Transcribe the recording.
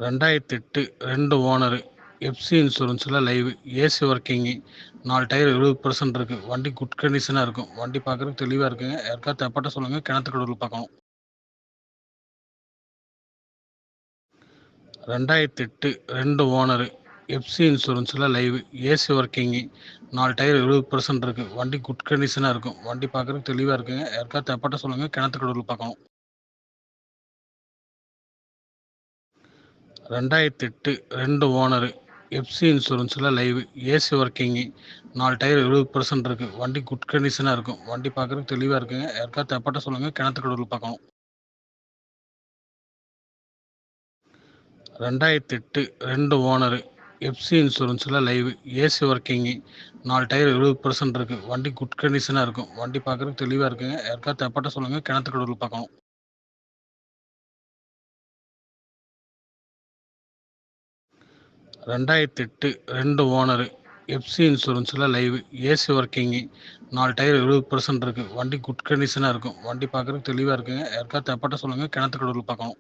2008 2 owner. FC இன்சூரன்ஸில் live. AC working. 4 tyre 70% இருக்குது. வண்டி குட் கண்டிஷனாக இருக்கும். வண்டி பார்க்குறதுக்கு தெளிவாக இருக்குங்க. யாருக்காவது தேவைப்பட்ட சொல்லுங்கள். கிணத்துக்கடவுள் பார்க்கணும். 2008 2 ஓனரு. எஃப்சி இன்சூரன்ஸில் லைவ். AC working. 4 டயர் 70% இருக்குது. வண்டி குட் கண்டிஷனாக இருக்கும். வண்டி பார்க்குறதுக்கு தெளிவாக இருக்குங்க. யாருக்காவது தேவைப்பட்ட சொல்லுங்கள். கிணத்துக்கடவுள் பார்க்கணும். 2008 2 ஓனரு. எஃப்சி இன்சூரன்ஸில் லைவ். AC working. 4 டயர் 70% இருக்குது. வண்டி குட் கண்டிஷனாக இருக்கும். வண்டி பார்க்குறதுக்கு தெளிவாக இருக்குங்க. யாருக்காவது தேவைப்பட்ட சொல்லுங்கள். கிணத்துக்கடவுள் பார்க்கணும். 2008 2 ஓனரு. எஃப்சி இன்சூரன்ஸில் லைவ். AC working. 4 டயர் 70% இருக்குது. வண்டி குட் கண்டிஷனாக இருக்கும். வண்டி பார்க்குறதுக்கு தெளிவாக இருக்குங்க. யாருக்காவது தேவைப்பட்ட சொல்லுங்கள். கிணத்துக்கடவுள் பார்க்கணும். 2008 2 ஓனரு. எஃப்சி இன்சூரன்ஸில் லைவ். AC working. 4 டயர் 70% இருக்குது. வண்டி குட் கண்டிஷனாக இருக்கும். வண்டி பார்க்குறதுக்கு தெளிவாக இருக்குங்க. யாருக்காவது தேவைப்பட்ட சொல்லுங்கள். கிணத்துக்கடவுள் பார்க்கணும்.